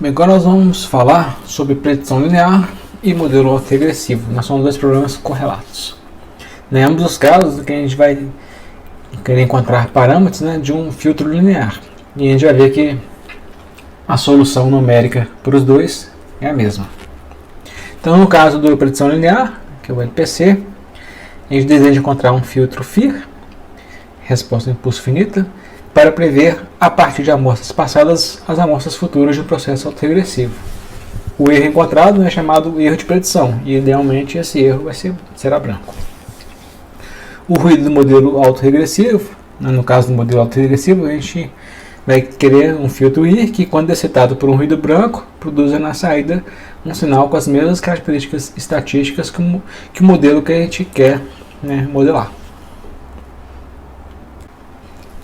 Bem, agora nós vamos falar sobre predição linear e modelo autoregressivo. Nós somos dois problemas correlatos. Em ambos os casos, que a gente vai querer encontrar parâmetros, de um filtro linear. E a gente vai ver que a solução numérica para os dois é a mesma. Então, no caso da predição linear, que é o LPC, a gente deseja encontrar um filtro FIR, resposta impulso finita, para prever, a partir de amostras passadas, as amostras futuras de um processo autoregressivo. O erro encontrado é chamado erro de predição, e idealmente esse erro será branco. O ruído do modelo autoregressivo, no caso do modelo autoregressivo, a gente vai querer um filtro IR que, quando excitado por um ruído branco, produza na saída um sinal com as mesmas características estatísticas que o modelo que a gente quer modelar.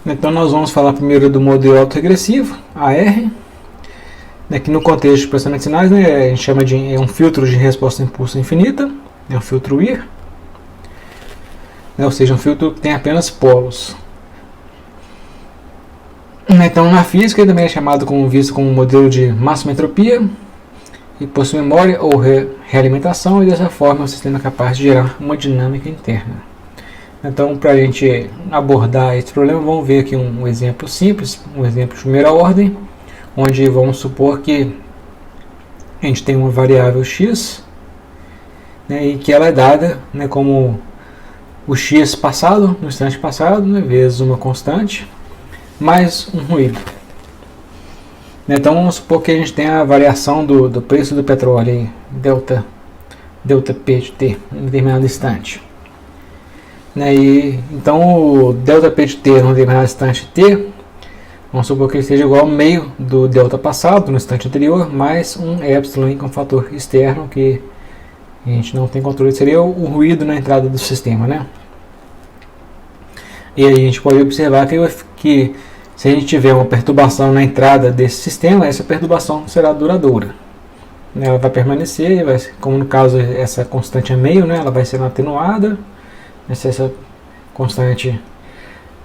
Então nós vamos falar primeiro do modelo autoregressivo, AR, que no contexto de processamento de sinais a gente chama de um filtro de resposta impulso infinita, é um filtro IR, ou seja, um filtro que tem apenas polos. Então na física ele também é visto como modelo de máxima entropia e possui memória ou realimentação, e dessa forma o sistema é capaz de gerar uma dinâmica interna. Então, para a gente abordar esse problema, vamos ver aqui um exemplo simples, um exemplo de primeira ordem, onde vamos supor que a gente tem uma variável x, e que ela é dada como o x passado, no instante passado, vezes uma constante, mais um ruído. Então, vamos supor que a gente tem a variação do preço do petróleo, aí, ΔP de t, em determinado instante. Então o ΔP de t no determinado instante t, vamos supor que ele seja igual ao meio do delta passado no instante anterior, mais um epsilon com fator externo que a gente não tem controle, seria o ruído na entrada do sistema. E aí a gente pode observar que se a gente tiver uma perturbação na entrada desse sistema, essa perturbação será duradoura. Ela vai permanecer, como no caso essa constante é meio, ela vai ser atenuada. Se essa constante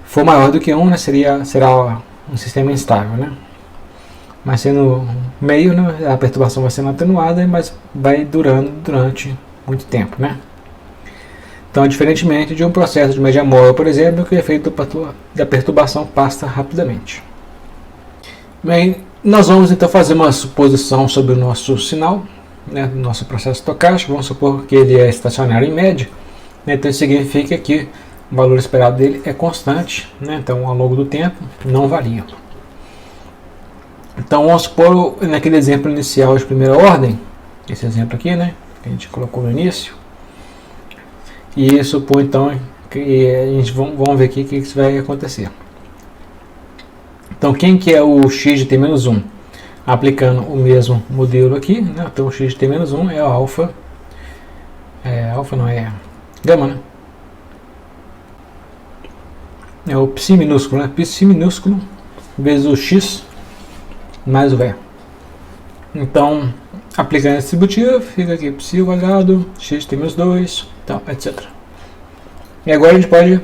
for maior do que 1, será um sistema instável. Mas sendo meio, a perturbação vai sendo atenuada, mas vai durando durante muito tempo. Então, diferentemente de um processo de média móvel, por exemplo, que o efeito da perturbação passa rapidamente. Bem, nós vamos então fazer uma suposição sobre o nosso sinal, nosso processo estocástico. Vamos supor que ele é estacionário em média. Então isso significa que o valor esperado dele é constante, então ao longo do tempo não varia. Então vamos supor naquele exemplo inicial de primeira ordem, esse exemplo aqui, que a gente colocou no início, e supor então que a gente vamos ver aqui o que vai acontecer. Então quem que é o x de t-1? Aplicando o mesmo modelo aqui, então o x de t-1 é o alfa, gama, é o π minúsculo, π minúsculo vezes o x mais o v. Então, aplicando esse distributivo, fica aqui π quadrado, x tem menos 2, então, etc. E agora a gente pode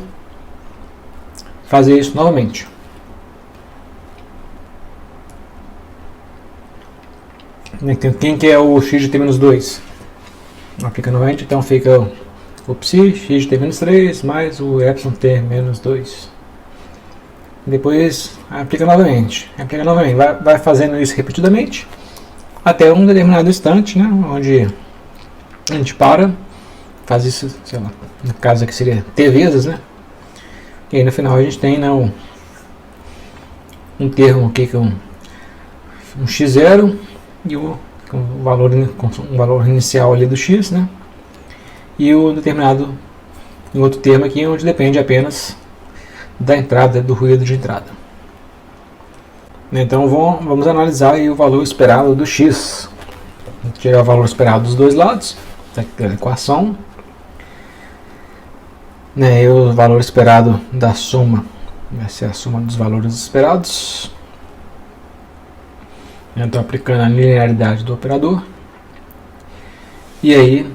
fazer isso novamente. Então, quem que é o x de t menos 2? Aplica novamente, então fica o π, x de t menos 3, mais o epsilon t menos 2. Depois aplica novamente, vai fazendo isso repetidamente, até um determinado instante, onde a gente para, faz isso, sei lá, no caso aqui seria t vezes, e aí no final a gente tem um termo aqui que é um x0 e um valor inicial ali do x, e o determinado em outro termo aqui, onde depende apenas da entrada, do ruído de entrada. Então vamos analisar aí o valor esperado do x. Vamos tirar o valor esperado dos dois lados da equação, e o valor esperado da soma vai ser a soma dos valores esperados. Então aplicando a linearidade do operador, e aí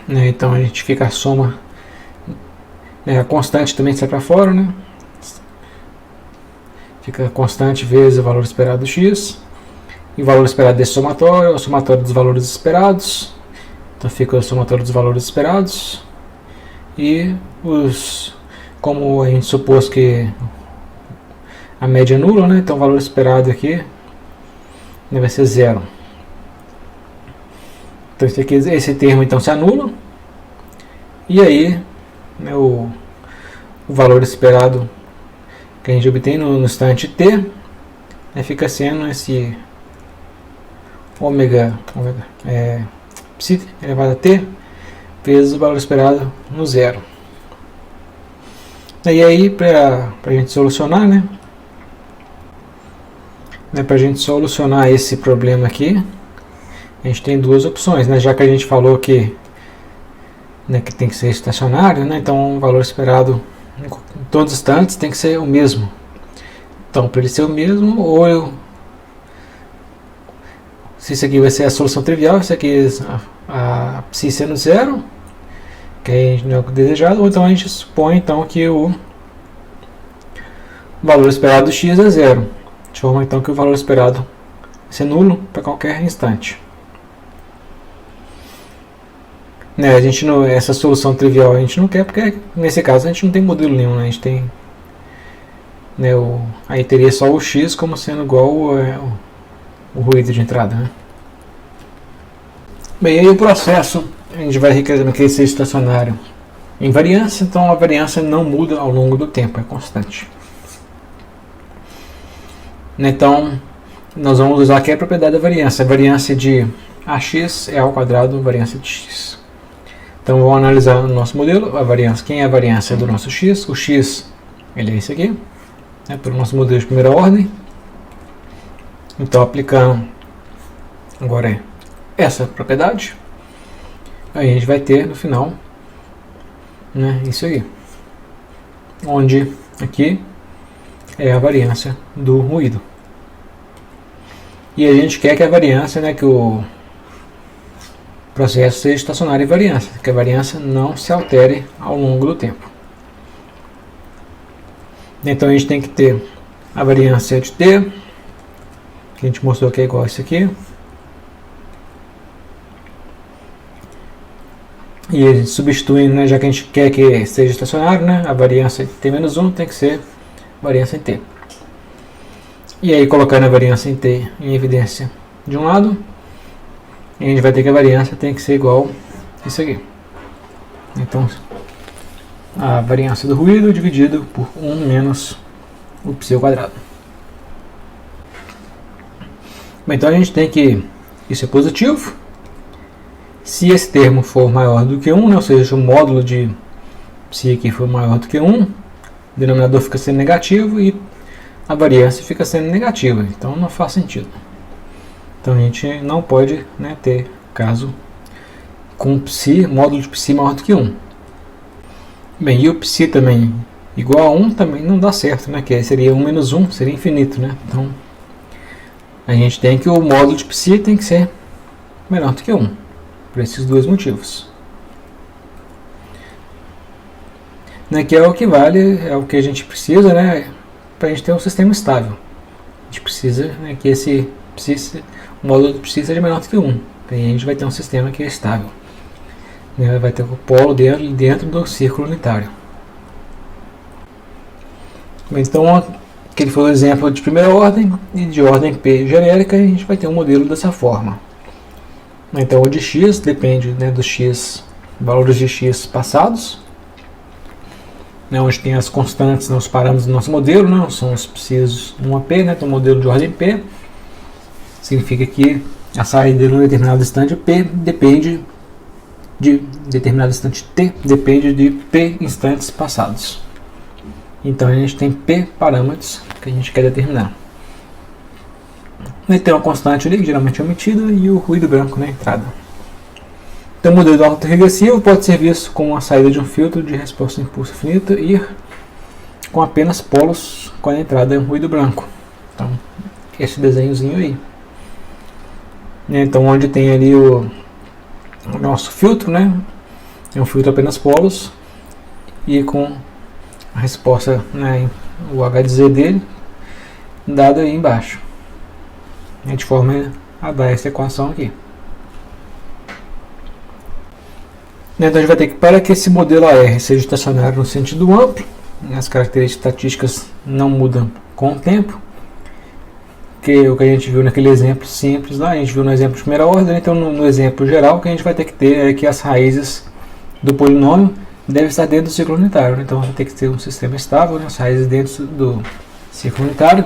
então a gente fica a soma, a constante também sai para fora, fica constante vezes o valor esperado do x, E o valor esperado desse somatório é o somatório dos valores esperados. Então fica o somatório dos valores esperados. E como a gente supôs que a média é nula, né? Então o valor esperado aqui vai ser 0. Então esse termo então se anula. E aí, né, o valor esperado que a gente obtém no instante t, né, fica sendo esse ômega psi elevado a t vezes o valor esperado no 0. E aí, para a gente solucionar, né, para a gente solucionar esse problema aqui, a gente tem duas opções, né, já que a gente falou que tem que ser estacionário, né, então o valor esperado em todos os instantes tem que ser o mesmo. Então, para ele ser o mesmo, se isso aqui vai ser a solução trivial, isso aqui a psi sendo 0, que aí não é o desejado, ou então a gente supõe então que o valor esperado do x é 0, de forma então que o valor esperado vai ser nulo para qualquer instante. Né, essa solução trivial a gente não quer, porque nesse caso a gente não tem modelo nenhum, né? A gente tem, né, aí teria só o x como sendo igual o ruído de entrada, né? Bem, aí o processo a gente vai requerer ser estacionário em variância, então a variância não muda ao longo do tempo, é constante. Então nós vamos usar aqui a propriedade da variância. A variância de ax é ao quadrado variância de x. Então vamos analisar no nosso modelo a variância. Quem é a variância do nosso x? O x, ele é esse aqui, né, pelo nosso modelo de primeira ordem. Então aplicando agora essa propriedade, aí a gente vai ter no final, né, isso aí, onde aqui é a variância do ruído. E a gente quer que a variância, né, que o processo seja estacionário em variância, que a variância não se altere ao longo do tempo. Então a gente tem que ter a variância de t, que a gente mostrou que é igual a isso aqui. E a gente substitui, né, já que a gente quer que seja estacionário, né, a variância de t-1 tem que ser variância em t. E aí colocando a variância em t em evidência de um lado, a gente vai ter que a variância tem que ser igual a isso aqui. Então a variância do ruído dividido por 1 menos o psi ao quadrado. Bem, então a gente tem que isso é positivo. Se esse termo for maior do que 1, né, ou seja, o módulo de psi aqui for maior do que 1, o denominador fica sendo negativo e a variância fica sendo negativa. Então não faz sentido. Então a gente não pode, né, ter caso com psi, módulo de psi maior do que 1. Bem, e o psi também igual a 1 também não dá certo, né, que seria 1 menos 1, seria infinito, né? Então a gente tem que o módulo de psi tem que ser menor do que 1, por esses dois motivos. Né, que é o que vale, é o que a gente precisa, né, para a gente ter um sistema estável. A gente precisa, né, que esse psi, o módulo de psi seja menor do que 1. Aí a gente vai ter um sistema que é estável. Né, vai ter o polo dentro do círculo unitário. Então, aquele foi o exemplo de primeira ordem, e de ordem P genérica, a gente vai ter um modelo dessa forma. Então, o de x depende, né, dos x, valores de x passados, né, onde tem as constantes, né, os parâmetros do nosso modelo, né, são os psis 1 a p, né, então modelo de ordem P, significa que a saída de um determinado instante P depende de determinado instante T, depende de P instantes passados. Então a gente tem P parâmetros que a gente quer determinar. E tem uma constante ali, geralmente omitida, e o ruído branco na entrada. Então o modelo de ordem regressivo pode ser visto como a saída de um filtro de resposta a impulso infinito e com apenas polos com a entrada em um ruído branco. Então esse desenhozinho aí. Então onde tem ali o nosso filtro, né? É um filtro apenas polos e com a resposta, né, o H de Z dele dado aí embaixo. né, de forma a dar essa equação aqui. Então a gente vai ter que, para que esse modelo AR seja estacionário no sentido amplo, as características estatísticas não mudam com o tempo, que é o que a gente viu naquele exemplo simples lá, a gente viu no exemplo de primeira ordem, então no exemplo geral o que a gente vai ter que ter é que as raízes do polinômio devem estar dentro do ciclo unitário, né? Então vai ter que ter um sistema estável, né? As raízes dentro do ciclo unitário,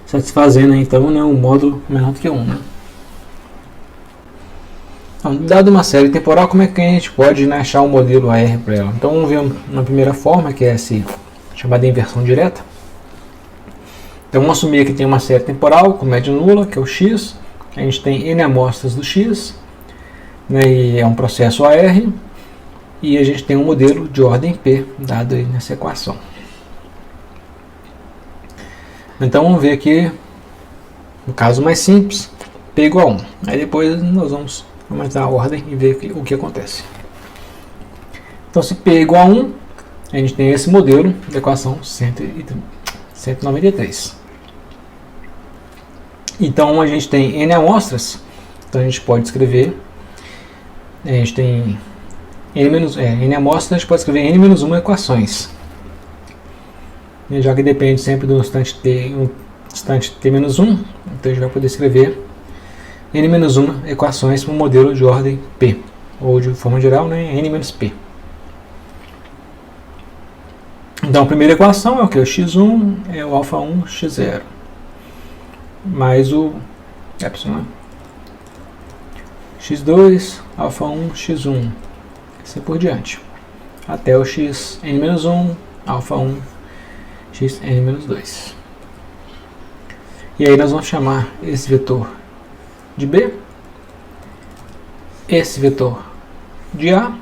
satisfazendo então, né, um módulo menor do que 1. Né? Então, dado uma série temporal, como é que a gente pode, né, achar um modelo AR para ela? Então vamos ver uma primeira forma, que é essa chamada inversão direta. Então vamos assumir que tem uma série temporal com média nula, que é o x. A gente tem n amostras do x, né, e é um processo AR. E a gente tem um modelo de ordem P, dado aí nessa equação. Então vamos ver aqui, no caso mais simples, P igual a 1. Aí depois nós vamos aumentar a ordem e ver o que acontece. Então se P é igual a 1, a gente tem esse modelo da equação 193. Então a gente tem n amostras, então a gente pode escrever, a gente tem n amostras, a gente pode escrever n-1 equações. Já que depende sempre do instante t-1, então a gente vai poder escrever n-1 equações para um modelo de ordem P, ou de forma geral, né, n-P. Então a primeira equação é o que? O x1 é o α1 x0, mais o epsilon, x2 α1 x1, assim por diante, até o xn-1 α1 xn-2. E aí nós vamos chamar esse vetor de B, esse vetor de A,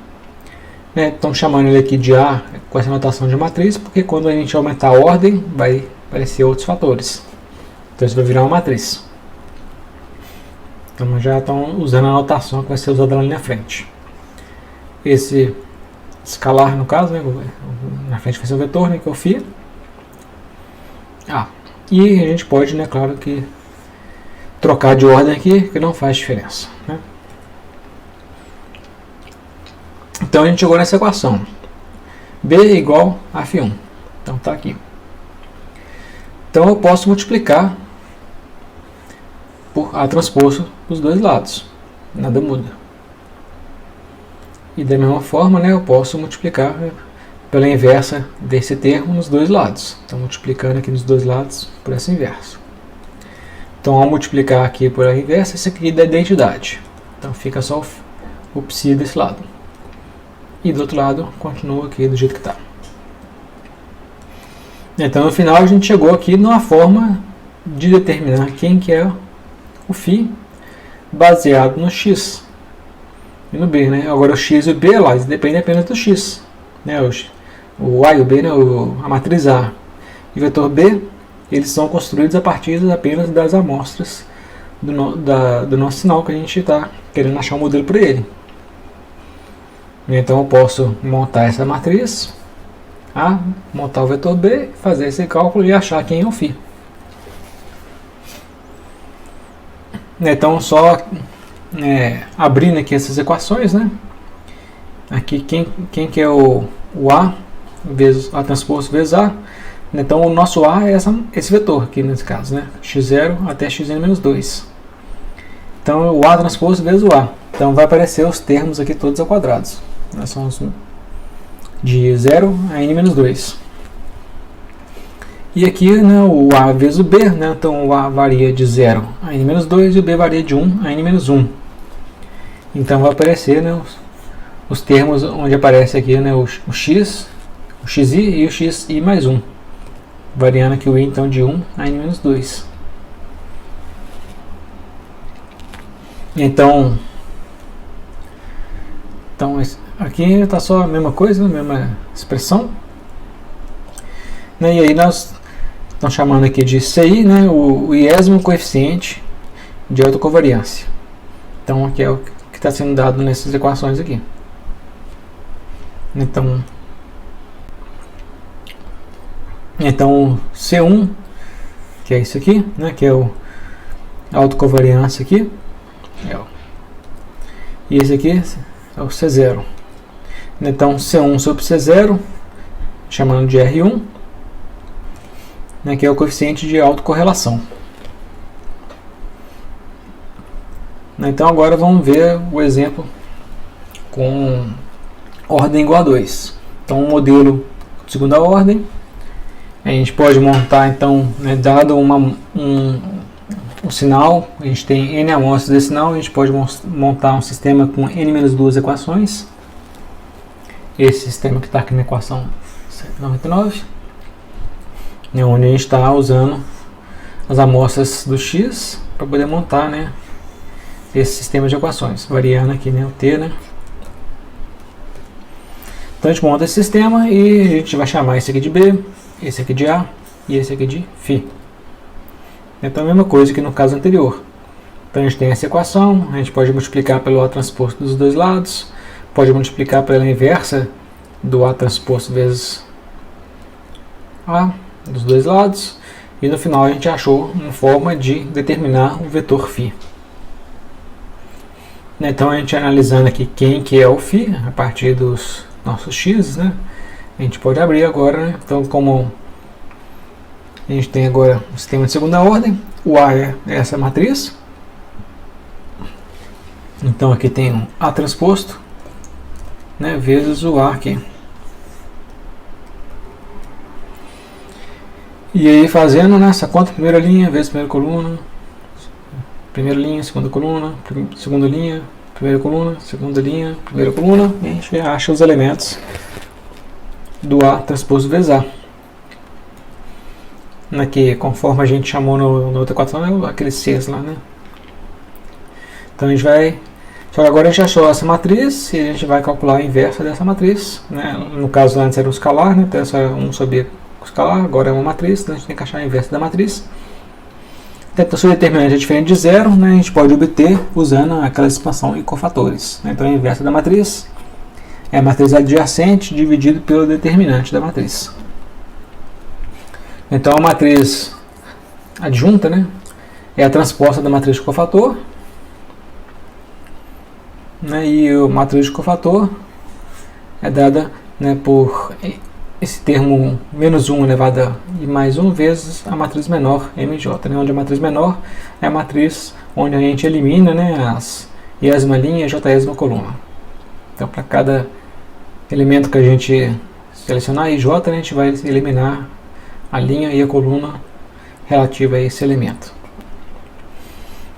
né? Estamos chamando ele aqui de A com essa notação de matriz, porque quando a gente aumentar a ordem vai aparecer outros fatores, então isso vai virar uma matriz. Então já estão usando a notação que vai ser usada ali na frente. Esse escalar, no caso, né, na frente vai ser o vetor, né, que é o φ. E a gente pode, né, claro que trocar de ordem aqui, que não faz diferença, né? Então a gente chegou nessa equação. B é igual a φ1. Então está aqui. Então eu posso multiplicar por A transposto dos dois lados. Nada muda. E da mesma forma, né, eu posso multiplicar pela inversa desse termo nos dois lados. Então multiplicando aqui nos dois lados por essa inversa. Então ao multiplicar aqui por a inversa, isso aqui dá identidade. Então fica só o psi desse lado. E do outro lado continua aqui do jeito que está. Então no final a gente chegou aqui numa forma de determinar quem que é o φ baseado no x e no b, né? Agora o x e o b lá, eles dependem apenas do x, né? O a e o b, né? A matriz A e o vetor b, eles são construídos a partir apenas das amostras do nosso sinal que a gente está querendo achar um modelo para ele. Então eu posso montar essa matriz A, montar o vetor B, fazer esse cálculo e achar quem é o φ. Então só abrindo aqui essas equações, né? Aqui quem que é o A vezes A transposto vezes A. Então o nosso A é esse vetor aqui nesse caso, né? x0 até xn-2. Então o A transposto vezes o A. Então vai aparecer os termos aqui todos ao quadrados. São os de 0 a n-2. E aqui, né, o A vezes o B, né, então o A varia de 0 a n-2 e o B varia de 1 a n-1. Então vai aparecer, né, os termos onde aparece aqui, né, o x, o xi e o xi mais 1. Variando aqui o i então de 1 a n-2. Então aqui está só a mesma coisa, a mesma expressão. E aí nós estamos chamando aqui de CI, né, o iésimo coeficiente de autocovariância. Então aqui é o que está sendo dado nessas equações aqui. Então C1, que é isso aqui, né, que é autocovariância aqui. E esse aqui é o C0. Então C1 sobre C0, chamando de R1, né, que é o coeficiente de autocorrelação. Então agora vamos ver o exemplo com ordem igual a 2. Então um modelo de segunda ordem, a gente pode montar então, né, dado um sinal, a gente tem n amostras desse sinal, a gente pode montar um sistema com n-2 equações. Esse sistema que está aqui na equação 199, né, onde a gente está usando as amostras do x para poder montar, né, esse sistema de equações, variando aqui, né, o t, né. Então a gente monta esse sistema e a gente vai chamar esse aqui de B, esse aqui de A e esse aqui de φ. Então a mesma coisa que no caso anterior. Então a gente tem essa equação, a gente pode multiplicar pelo A transposto dos dois lados, pode multiplicar pela inversa do A transposto vezes A dos dois lados, e no final a gente achou uma forma de determinar o vetor φ. Então a gente analisando aqui quem que é o φ, a partir dos nossos x, né, a gente pode abrir agora, né? Então como a gente tem agora o sistema de segunda ordem, o A é essa matriz, então aqui tem um A transposto, né, vezes o A aqui. E aí fazendo nessa conta, primeira linha vezes primeira coluna, primeira linha, segunda coluna, segunda linha, primeira coluna, segunda linha, primeira coluna, e a gente acha os elementos do A transposto vezes A. Aqui, conforme a gente chamou no outra equação, é aqueles Cs lá, né? Então a gente vai... Só que agora a gente achou essa matriz e a gente vai calcular a inversa dessa matriz, né? No caso antes era um escalar, né? Então essa 1 sobre o escalar, agora é uma matriz, então a gente tem que achar a inversa da matriz. Então se o determinante é diferente de zero, né, a gente pode obter usando aquela expansão em cofatores, né? Então a inversa da matriz é a matriz adjacente dividido pelo determinante da matriz. Então a matriz adjunta, né, é a transposta da matriz de cofator, né, e a matriz de cofator é dada, né, por esse termo menos 1 elevado a i mais 1 vezes a matriz menor mj, né, onde a matriz menor é a matriz onde a gente elimina, né, as iésima linha e jésima coluna. Então para cada elemento que a gente selecionar ij, né, a gente vai eliminar a linha e a coluna relativa a esse elemento.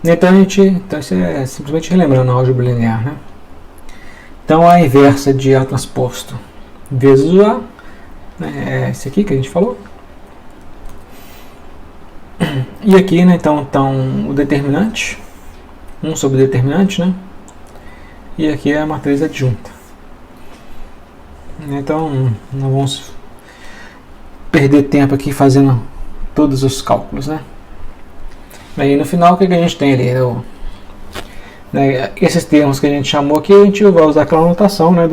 Então isso é simplesmente relembrando a álgebra linear, né? Então a inversa de A transposto vezes o A, né, é esse aqui que a gente falou. E aqui, né, então o determinante, 1 sobre o determinante, né? E aqui é a matriz adjunta. Então não vamos perder tempo aqui fazendo todos os cálculos, né? Aí no final o que a gente tem ali? Né, esses termos que a gente chamou aqui, a gente vai usar aquela notação, né,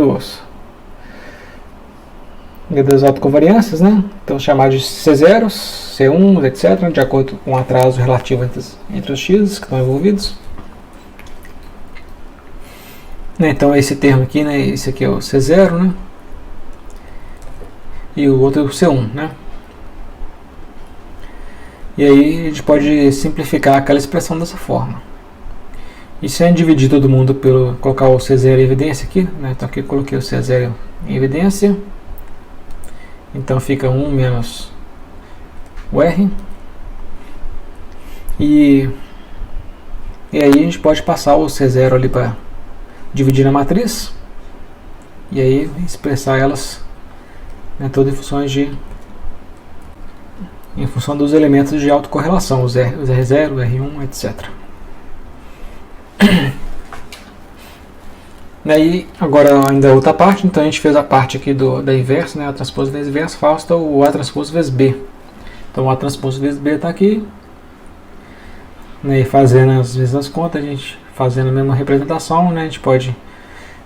das autocovariâncias, né? Então chamar de C0, C1, etc., de acordo com o atraso relativo entre os x que estão envolvidos. Então esse termo aqui, né, esse aqui é o C0, né? E o outro é o C1, né? E aí a gente pode simplificar aquela expressão dessa forma. E se a gente dividir todo mundo pelo colocar o C0 em evidência aqui, né? Então aqui eu coloquei o C0 em evidência. Então fica 1 menos o R. E aí a gente pode passar o C0 ali para dividir na matriz. E aí expressar elas, né, todas em função dos elementos de autocorrelação, os R0, R1, etc. Daí, agora ainda outra parte, então a gente fez a parte aqui da inversa, né, A transposto vezes inverso, falta o A transposto vezes B. Então o A transposto vezes B está aqui, né, e fazendo as mesmas contas, a gente fazendo a mesma representação, né, a gente pode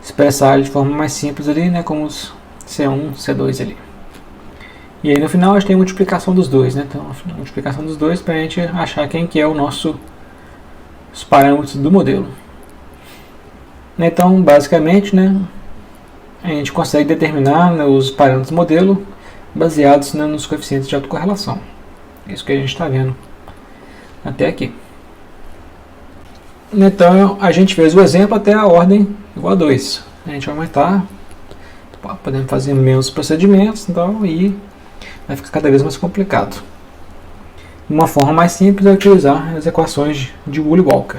expressar ele de forma mais simples ali, né, como os C1, C2 ali. E aí no final a gente tem a multiplicação dos dois, né? Então a multiplicação dos dois para a gente achar quem que é o nosso os parâmetros do modelo. Então, basicamente, né, a gente consegue determinar, né, os parâmetros do modelo baseados, né, nos coeficientes de autocorrelação. Isso que a gente está vendo até aqui. Então, a gente fez o exemplo até a ordem igual a 2. A gente vai aumentar, podemos fazer menos procedimentos, então, e vai ficar cada vez mais complicado. Uma forma mais simples é utilizar as equações de Woolley-Walker.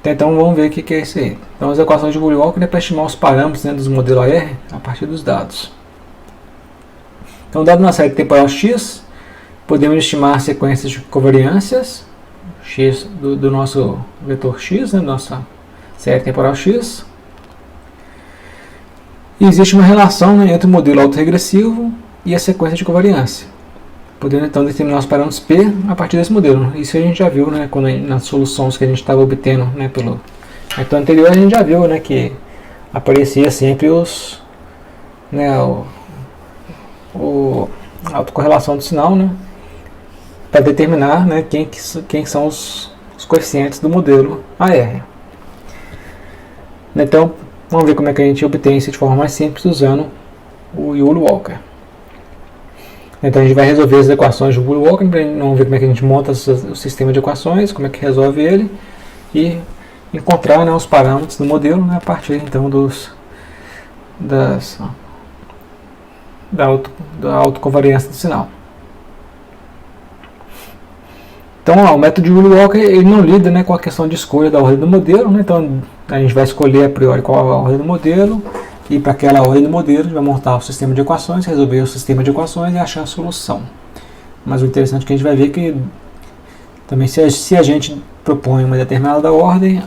Então vamos ver o que é isso aí. Então as equações de Woolley-Walker é para estimar os parâmetros, né, dos modelos AR a partir dos dados. Então, dado uma série temporal x, podemos estimar sequências de covariâncias x do nosso vetor x, né, nossa série temporal x. E existe uma relação, né, entre o modelo autorregressivo e a sequência de covariância, podendo então determinar os parâmetros P a partir desse modelo. Isso a gente já viu, né, nas soluções que a gente estava obtendo, né, pelo método anterior. A gente já viu, né, que aparecia sempre os, né, a autocorrelação do sinal, né, para determinar, né, quem são os coeficientes do modelo AR. Então vamos ver como é que a gente obtém isso de forma mais simples usando o Woolley-Walker. Então a gente vai resolver as equações de Woolley-Walker, vamos ver como é que a gente monta o sistema de equações, como é que resolve ele e encontrar, né, os parâmetros do modelo, né, a partir então da autocovariância do sinal. Então o método de Woolley-Walker ele não lida, né, com a questão de escolha da ordem do modelo, né, então a gente vai escolher a priori qual é a ordem do modelo. E para aquela ordem do modelo, a gente vai montar o sistema de equações, resolver o sistema de equações e achar a solução. Mas o interessante é que a gente vai ver que também se a gente propõe uma determinada ordem,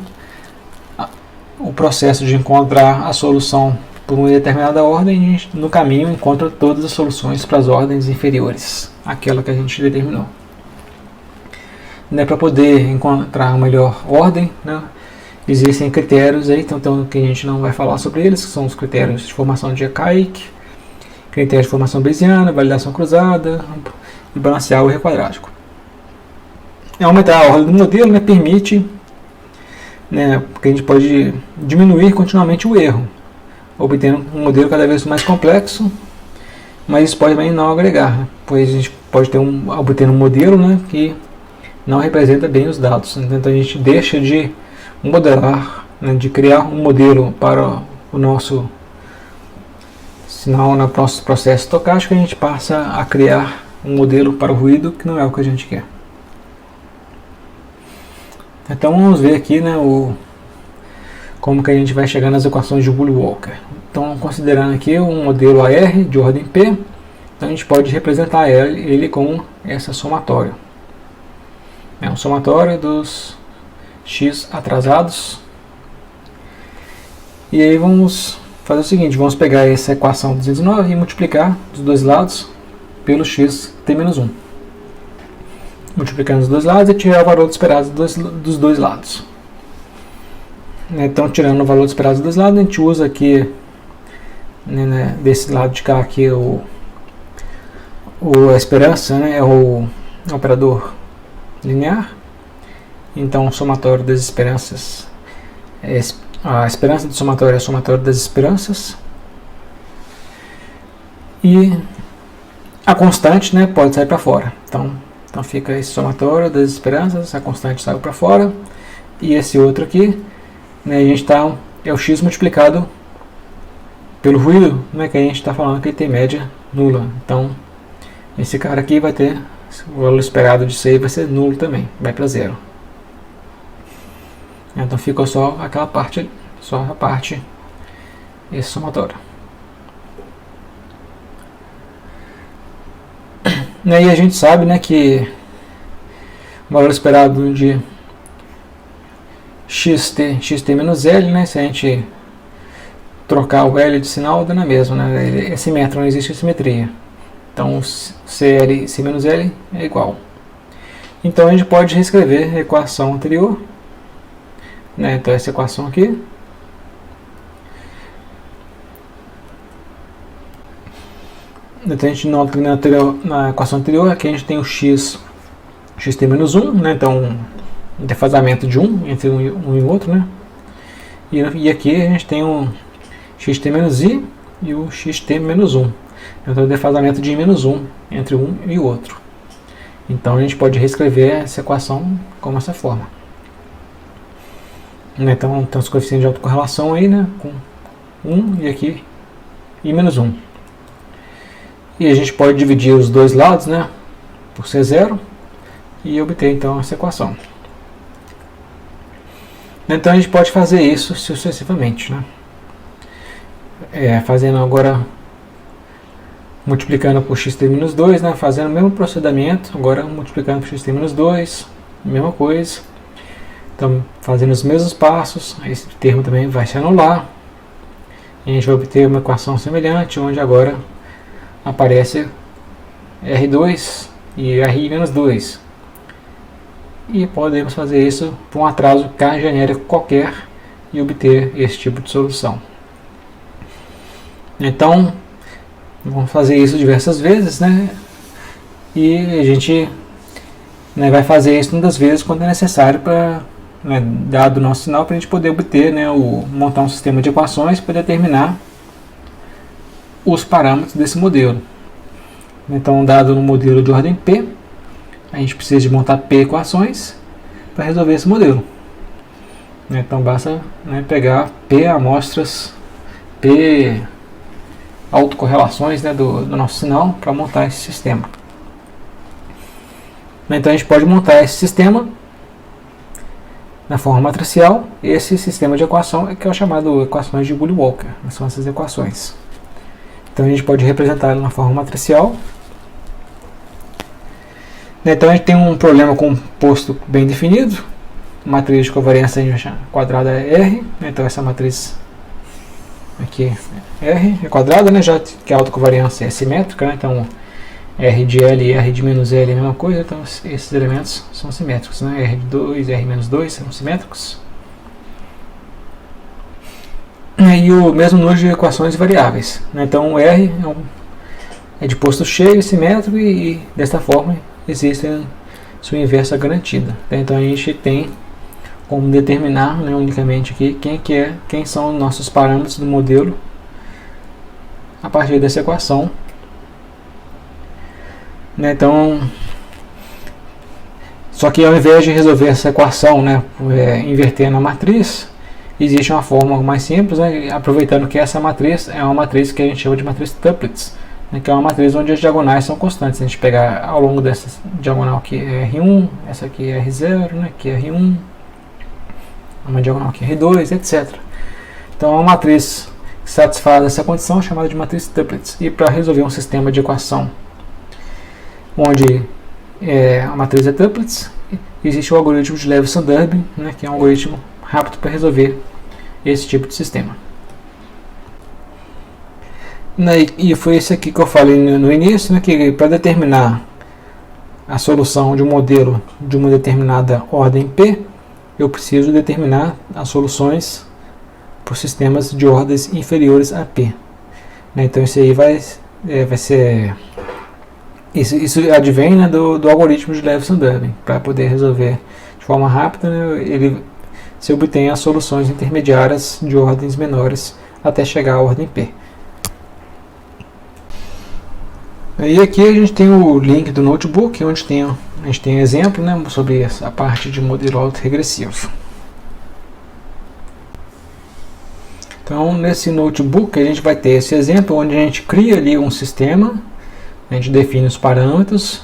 o processo de encontrar a solução por uma determinada ordem, a gente no caminho encontra todas as soluções para as ordens inferiores àquela que a gente determinou. Né, para poder encontrar a melhor ordem, né, existem critérios aí, então que a gente não vai falar sobre eles, que são os critérios de formação de Ekayik, critérios de formação bayesiana, validação cruzada e balancear o erro quadrático. Aumentar a ordem do modelo, né, permite, né, que a gente pode diminuir continuamente o erro, obtendo um modelo cada vez mais complexo, mas isso pode também não agregar, né, pois a gente pode obter um modelo, né, que não representa bem os dados. Então a gente deixa de modelar, né, de criar um modelo para o nosso sinal no nosso processo estocástico, a gente passa a criar um modelo para o ruído que não é o que a gente quer. Então vamos ver aqui, né, como que a gente vai chegar nas equações de Woolley-Walker. Então, considerando aqui um modelo AR de ordem P, então a gente pode representar ele com essa somatória. É um somatório dos x atrasados. E aí vamos fazer o seguinte, vamos pegar essa equação 209 e multiplicar dos dois lados pelo x t-1. Multiplicando os dois lados e tirar o valor esperado dos dois lados. Então, tirando o valor esperado dos dois lados, a gente usa aqui, né, desse lado de cá aqui a esperança, né, é o operador linear. Então o somatório das esperanças a esperança do somatório é o somatório das esperanças, e a constante, né, pode sair para fora. Então fica esse somatório das esperanças, a constante saiu para fora, e esse outro aqui, né, a gente é o x multiplicado pelo ruído, né, que a gente está falando que ele tem média nula. Então esse cara aqui vai ter o valor esperado disso aí, vai ser nulo também, vai para zero. Então ficou só aquela parte, esse somatório. E aí a gente sabe, né, que o valor esperado de xt menos L, né, se a gente trocar o L de sinal, dá na mesma, né, é simétrico, não existe simetria. Então CL C menos L é igual. Então a gente pode reescrever a equação anterior, né, então essa equação aqui. Então a gente nota que na equação anterior aqui a gente tem o x xt-1, né? Então um defasamento de 1 entre um e o outro, né? E aqui a gente tem o xt-i e o xt-1. Então o defasamento de -1 entre um e o outro. Então a gente pode reescrever essa equação como essa forma. Então tem os coeficientes de autocorrelação aí, né? Com 1 e aqui e -1. E a gente pode dividir os dois lados, né? Por C0 e obter então essa equação. Então a gente pode fazer isso sucessivamente, né? Fazendo agora, multiplicando por xt-2, né? Fazendo o mesmo procedimento, agora multiplicando por xt-2, mesma coisa. Então fazendo os mesmos passos, esse termo também vai se anular. E a gente vai obter uma equação semelhante, onde agora aparece R2 e RI-2. E podemos fazer isso por um atraso K genérico qualquer e obter esse tipo de solução. Então, vamos fazer isso diversas vezes, né? E a gente, né, vai fazer isso muitas vezes quando é necessário para, né, dado o nosso sinal, para a gente poder obter, né, montar um sistema de equações para determinar os parâmetros desse modelo. Então, dado no modelo de ordem P, a gente precisa de montar P equações para resolver esse modelo. Então basta, né, pegar P amostras, P autocorrelações, né, do nosso sinal para montar esse sistema. Então a gente pode montar esse sistema na forma matricial. Esse sistema de equação é que é o chamado equações de Boole-Walker. São essas equações. Então a gente pode representar na forma matricial. Então a gente tem um problema com um posto bem definido, matriz de covariância quadrada é R, então essa matriz aqui é R é quadrada, né, já que a autocovariância é simétrica, né, então R de L e R de menos L é a mesma coisa, então esses elementos são simétricos, né, R de 2 e R menos 2 são simétricos. E o mesmo número de equações variáveis, né, então o R é de posto cheio, simétrico e desta forma existe sua inversa garantida. Então a gente tem como determinar, né, unicamente aqui quem são os nossos parâmetros do modelo a partir dessa equação. Né, então, só que ao invés de resolver essa equação, né, invertendo a matriz, existe uma forma mais simples, né, aproveitando que essa matriz é uma matriz que a gente chama de matriz tuplets, que é uma matriz onde as diagonais são constantes. Se a gente pegar ao longo dessa diagonal aqui é R1, essa aqui é R0, né, aqui é R1, uma diagonal aqui é R2, etc. Então é uma matriz que satisfaz essa condição chamada de matriz tuplets. E para resolver um sistema de equação onde a matriz é tuplets, existe o algoritmo de Levi-Sundarbin, né, que é um algoritmo rápido para resolver esse tipo de sistema. E foi isso aqui que eu falei no início, né, que para determinar a solução de um modelo de uma determinada ordem P, eu preciso determinar as soluções por sistemas de ordens inferiores a P. Então isso aí vai ser... Isso advém, né, do algoritmo de Levi-Sundarbin. Para poder resolver de forma rápida, né, se obtém as soluções intermediárias de ordens menores até chegar à ordem P. E aqui a gente tem o link do notebook, onde a gente tem exemplo, né, sobre a parte de modelo autorregressivo. Então nesse notebook a gente vai ter esse exemplo onde a gente cria ali um sistema, a gente define os parâmetros,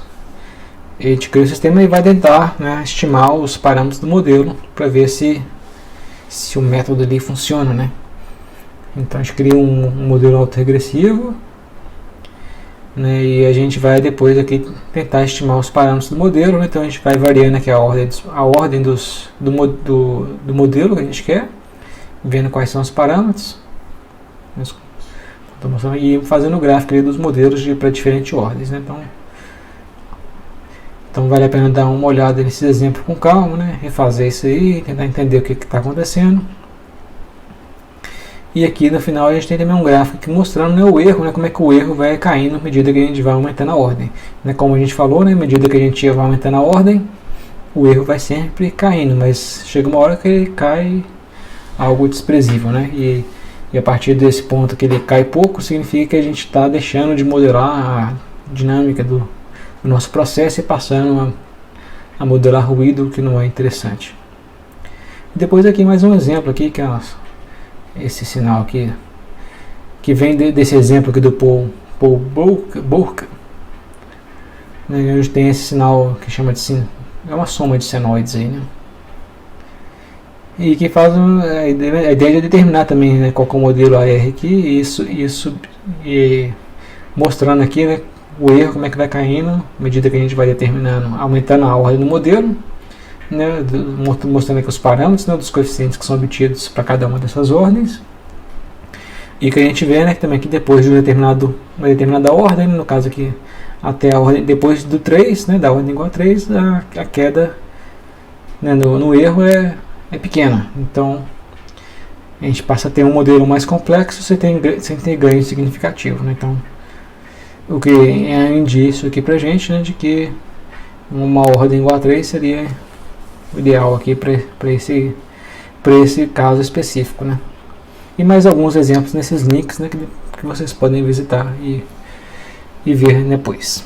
a gente cria o sistema e vai tentar, né, estimar os parâmetros do modelo para ver se o método ali funciona, né? Então a gente cria um modelo autorregressivo, né, e a gente vai depois aqui tentar estimar os parâmetros do modelo, né? Então a gente vai variando aqui a ordem do modelo que a gente quer, vendo quais são os parâmetros, e fazendo o gráfico ali dos modelos para diferentes ordens, né? Então vale a pena dar uma olhada nesses exemplos com calma, né? Refazer isso aí, tentar entender o que está acontecendo. E aqui no final a gente tem também um gráfico aqui mostrando, né, o erro, né, como é que o erro vai caindo à medida que a gente vai aumentando a ordem. Né, como a gente falou, né, à medida que a gente vai aumentando a ordem, o erro vai sempre caindo, mas chega uma hora que ele cai algo desprezível, né? E a partir desse ponto que ele cai pouco, significa que a gente está deixando de modelar a dinâmica do nosso processo e passando a modelar ruído, que não é interessante. Depois aqui mais um exemplo aqui, que é esse sinal aqui, que vem desse exemplo aqui do Paul Bourke, né, onde tem esse sinal que chama de é uma soma de senoides aí, né? E que faz a ideia de determinar também, né, qual é o modelo AR aqui, e mostrando aqui, né, o erro, como é que vai caindo à medida que a gente vai determinando, aumentando a ordem do modelo, né, mostrando aqui os parâmetros, né, dos coeficientes que são obtidos para cada uma dessas ordens. E que a gente vê, né, também que depois de uma determinada ordem, no caso aqui até a ordem, depois do 3, né, da ordem igual a 3, a queda, né, no erro é pequena. Então a gente passa a ter um modelo mais complexo sem ter ganho significativo, né? Então, o que é um indício aqui pra gente, né, de que uma ordem igual a 3 seria o ideal aqui para esse caso específico, né? E mais alguns exemplos nesses links, né, que vocês podem visitar e ver depois.